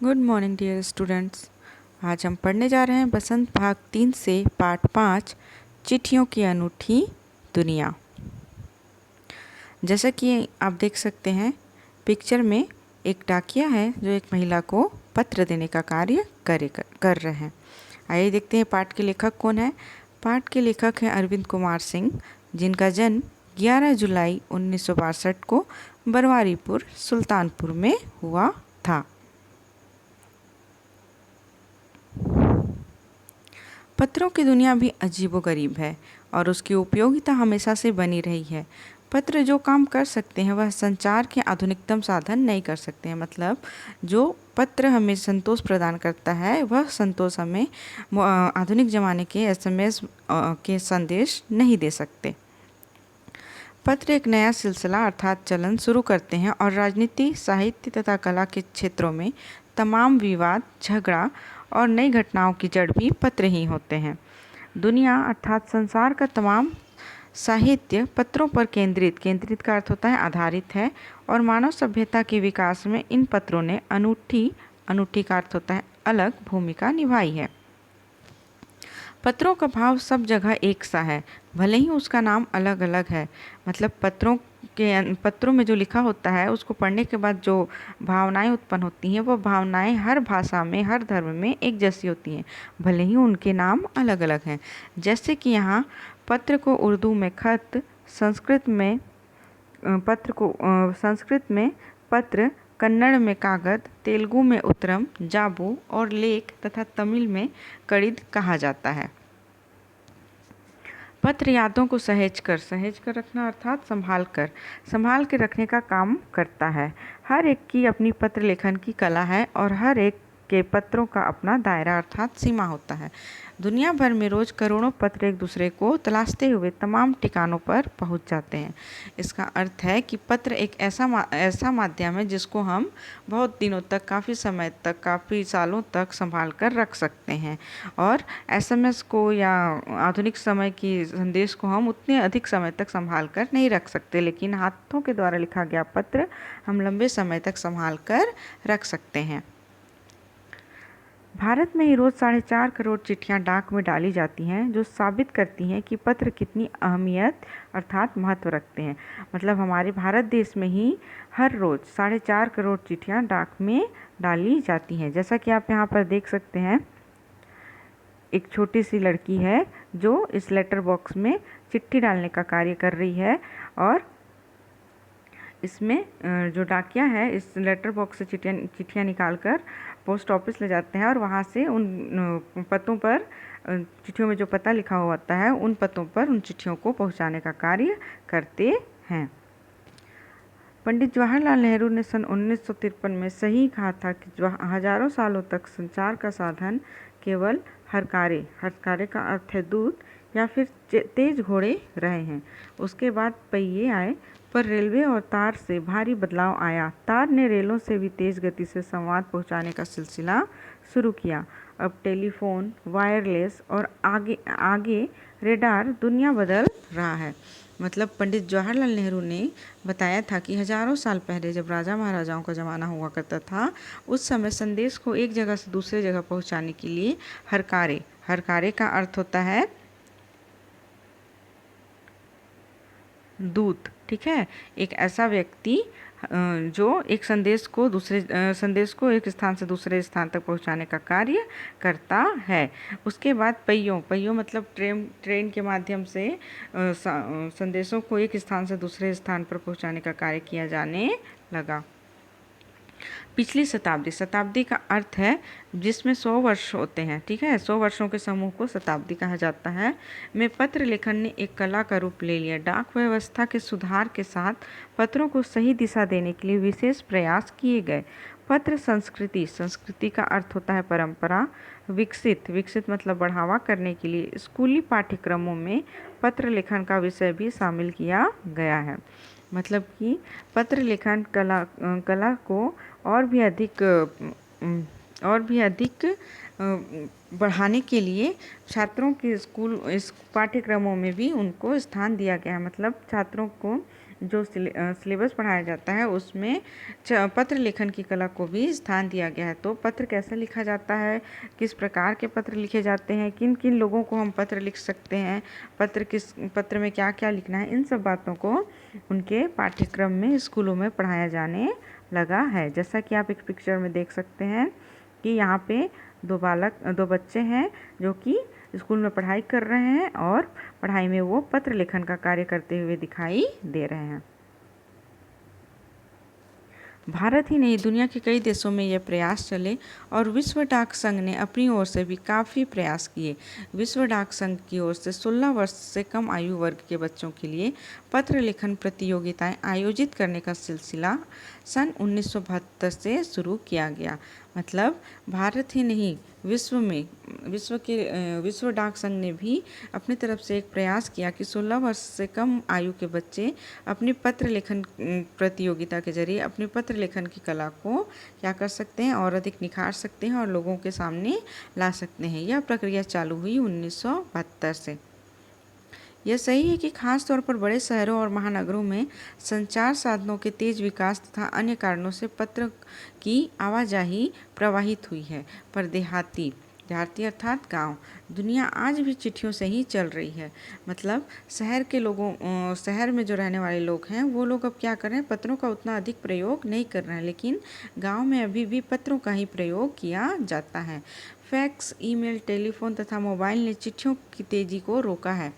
Good morning dear students. आज हम पढ़ने जा रहे हैं बसंत भाग 3 से पाठ 5 चिट्ठियों की अनूठी दुनिया। जैसा कि आप देख सकते हैं पिक्चर में एक डाकिया है जो एक महिला को पत्र देने का कार्य कर रहे हैं। आइए देखते हैं पाठ के लेखक कौन है। पाठ के लेखक हैं अरविंद कुमार सिंह, जिनका जन्म 11 जुलाई 1962 को बरवारीपुर सुल्तानपुर में हुआ था। पत्रों की दुनिया भी अजीबोगरीब है और उसकी उपयोगिता हमेशा से बनी रही है। पत्र जो काम कर सकते हैं वह संचार के आधुनिकतम साधन नहीं कर सकते हैं। मतलब जो पत्र हमें संतोष प्रदान करता है वह संतोष हमें आधुनिक ज़माने के एसएमएस के संदेश नहीं दे सकते। पत्र एक नया सिलसिला अर्थात चलन शुरू करते हैं और राजनीति, साहित्य तथा कला के क्षेत्रों में तमाम विवाद, झगड़ा और नई घटनाओं की जड़ भी पत्र ही होते हैं। दुनिया अर्थात संसार का तमाम साहित्य पत्रों पर केंद्रित का अर्थ होता है आधारित है और मानव सभ्यता के विकास में इन पत्रों ने अनूठी का अर्थ होता है अलग भूमिका निभाई है। पत्रों का भाव सब जगह एक सा है, भले ही उसका नाम अलग अलग है। मतलब पत्रों में जो लिखा होता है उसको पढ़ने के बाद जो भावनाएं उत्पन्न होती हैं वो भावनाएं हर भाषा में, हर धर्म में एक जैसी होती हैं, भले ही उनके नाम अलग अलग हैं। जैसे कि यहाँ पत्र को उर्दू में खत, संस्कृत में पत्र, कन्नड़ में कागद, तेलुगु में उत्तरम, जाबू और लेख तथा तमिल में कड़िद कहा जाता है। पत्र यादों को सहेज कर रखना अर्थात संभाल के रखने का काम करता है। हर एक की अपनी पत्र लेखन की कला है और हर एक के पत्रों का अपना दायरा अर्थात सीमा होता है। दुनिया भर में रोज करोड़ों पत्र एक दूसरे को तलाशते हुए तमाम ठिकानों पर पहुंच जाते हैं। इसका अर्थ है कि पत्र एक ऐसा माध्यम है जिसको हम बहुत दिनों तक, काफ़ी समय तक, काफ़ी सालों तक संभाल कर रख सकते हैं। और एसएमएस को या आधुनिक समय की संदेश को हम उतने अधिक समय तक संभाल कर नहीं रख सकते, लेकिन हाथों के द्वारा लिखा गया पत्र हम लंबे समय तक संभाल कर रख सकते हैं। भारत में ही रोज़ 4.5 करोड़ चिट्ठियां डाक में डाली जाती हैं, जो साबित करती हैं कि पत्र कितनी अहमियत अर्थात महत्व रखते हैं। मतलब हमारे भारत देश में ही हर रोज़ 4.5 करोड़ चिट्ठियां डाक में डाली जाती हैं। जैसा कि आप यहाँ पर देख सकते हैं, एक छोटी सी लड़की है जो इस लेटर बॉक्स में चिट्ठी डालने का कार्य कर रही है और इसमें जो डाकिया है इस लेटर बॉक्स से चिट्ठियाँ निकाल कर पोस्ट ऑफिस ले जाते हैं और वहाँ से उन पतों पर, चिट्ठियों में जो पता लिखा हुआ होता है उन पतों पर उन चिट्ठियों को पहुँचाने का कार्य करते हैं। पंडित जवाहरलाल नेहरू ने सन 1953 में सही कहा था कि हजारों सालों तक संचार का साधन केवल हरकारे का अर्थ है दूत या फिर तेज घोड़े रहे हैं। उसके बाद पहिए आए, पर रेलवे और तार से भारी बदलाव आया। तार ने रेलों से भी तेज गति से संवाद पहुंचाने का सिलसिला शुरू किया। अब टेलीफोन, वायरलेस और आगे रेडार दुनिया बदल रहा है। मतलब पंडित जवाहरलाल नेहरू ने बताया था कि हजारों साल पहले जब राजा महाराजाओं का ज़माना हुआ करता था, उस समय संदेश को एक जगह से दूसरे जगह पहुंचाने के लिए हरकारे का अर्थ होता है दूत। ठीक है, एक ऐसा व्यक्ति जो एक संदेश को एक स्थान से दूसरे स्थान तक पहुंचाने का कार्य करता है। उसके बाद पहियों मतलब ट्रेन के माध्यम से संदेशों को एक स्थान से दूसरे स्थान पर पहुंचाने का कार्य किया जाने लगा। पिछली शताब्दी का अर्थ है जिसमें 100 वर्ष होते हैं। ठीक है, 100 वर्षों के समूह को शताब्दी कहा जाता है। में पत्र लेखन ने एक कला का रूप ले लिया। डाक व्यवस्था के सुधार के साथ पत्रों को सही दिशा देने के लिए विशेष प्रयास किए गए। पत्र संस्कृति का अर्थ होता है परंपरा। विकसित मतलब बढ़ावा करने के लिए स्कूली पाठ्यक्रमों में पत्र लेखन का विषय भी शामिल किया गया है। मतलब कि पत्र लेखन कला को और भी अधिक बढ़ाने के लिए छात्रों के इस पाठ्यक्रमों में भी उनको स्थान दिया गया है। मतलब छात्रों को जो सिलेबस पढ़ाया जाता है उसमें पत्र लेखन की कला को भी स्थान दिया गया है। तो पत्र कैसे लिखा जाता है, किस प्रकार के पत्र लिखे जाते हैं, किन किन लोगों को हम पत्र लिख सकते हैं, पत्र में क्या क्या लिखना है, इन सब बातों को उनके पाठ्यक्रम में स्कूलों में पढ़ाया जाने लगा है। जैसा कि आप एक पिक्चर में देख सकते हैं कि यहाँ पे दो बच्चे हैं जो कि स्कूल में पढ़ाई कर रहे हैं और पढ़ाई में वो पत्र लेखन का कार्य करते हुए दिखाई दे रहे हैं। भारत ही नहीं, दुनिया के कई देशों में यह प्रयास चले और विश्व डाक संघ ने अपनी ओर से भी काफ़ी प्रयास किए। विश्व डाक संघ की ओर से 16 वर्ष से कम आयु वर्ग के बच्चों के लिए पत्र लेखन प्रतियोगिताएं आयोजित करने का सिलसिला सन 1972 से शुरू किया गया। मतलब भारत ही नहीं, विश्व डाक संघ ने भी अपनी तरफ से एक प्रयास किया कि 16 वर्ष से कम आयु के बच्चे अपनी पत्र लेखन प्रतियोगिता के जरिए अपनी पत्र लेखन की कला को क्या कर सकते हैं और अधिक निखार सकते हैं और लोगों के सामने ला सकते हैं। यह प्रक्रिया चालू हुई 1972 से। यह सही है कि खास तौर पर बड़े शहरों और महानगरों में संचार साधनों के तेज विकास तथा अन्य कारणों से पत्र की आवाजाही प्रवाहित हुई है, पर देहाती अर्थात गांव दुनिया आज भी चिट्ठियों से ही चल रही है। मतलब शहर में जो रहने वाले लोग हैं वो लोग अब क्या कर रहे हैं, पत्रों का उतना अधिक प्रयोग नहीं कर रहे हैं, लेकिन गांव में अभी भी पत्रों का ही प्रयोग किया जाता है। फैक्स, ईमेल, टेलीफोन तथा मोबाइल ने चिट्ठियों की तेजी को रोका है,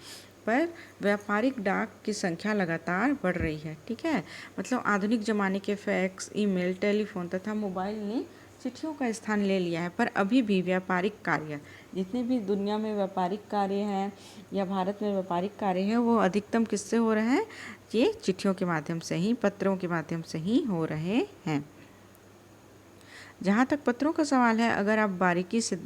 पर व्यापारिक डाक की संख्या लगातार बढ़ रही है। ठीक है, मतलब आधुनिक ज़माने के फैक्स, ईमेल, टेलीफोन तथा मोबाइल ने चिट्ठियों का स्थान ले लिया है, पर अभी भी व्यापारिक कार्य, जितने भी दुनिया में व्यापारिक कार्य हैं या भारत में व्यापारिक कार्य हैं, वो अधिकतम किससे हो रहे हैं, ये चिट्ठियों के माध्यम से ही, पत्रों के माध्यम से ही हो रहे हैं। जहाँ तक पत्रों का सवाल है, अगर आप बारीकी से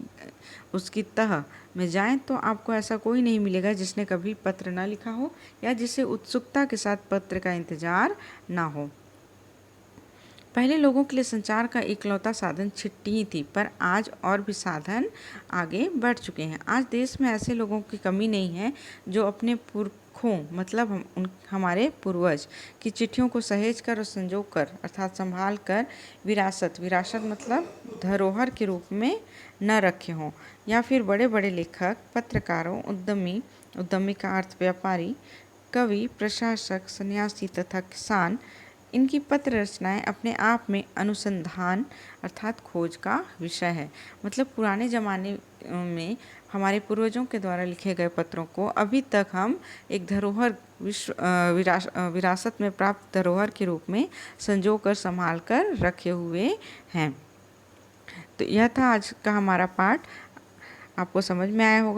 उसकी तह में जाएं तो आपको ऐसा कोई नहीं मिलेगा जिसने कभी पत्र ना लिखा हो या जिसे उत्सुकता के साथ पत्र का इंतजार ना हो। पहले लोगों के लिए संचार का इकलौता साधन चिट्ठी ही थी, पर आज और भी साधन आगे बढ़ चुके हैं। आज देश में ऐसे लोगों की कमी नहीं है जो अपने पुरखों, मतलब हमारे पूर्वज की चिट्ठियों को सहेज कर और संजो कर अर्थात संभाल कर विरासत मतलब धरोहर के रूप में न रखे हों, या फिर बड़े बड़े लेखक, पत्रकारों, उद्यमी का अर्थ व्यापारी, कवि, प्रशासक, सन्यासी तथा किसान, इनकी पत्र रचनाएं अपने आप में अनुसंधान अर्थात खोज का विषय है। मतलब पुराने ज़माने में हमारे पूर्वजों के द्वारा लिखे गए पत्रों को अभी तक हम एक धरोहर विरासत में प्राप्त धरोहर के रूप में संजो कर संभाल कर रखे हुए हैं। तो यह था आज का हमारा पाठ, आपको समझ में आया होगा।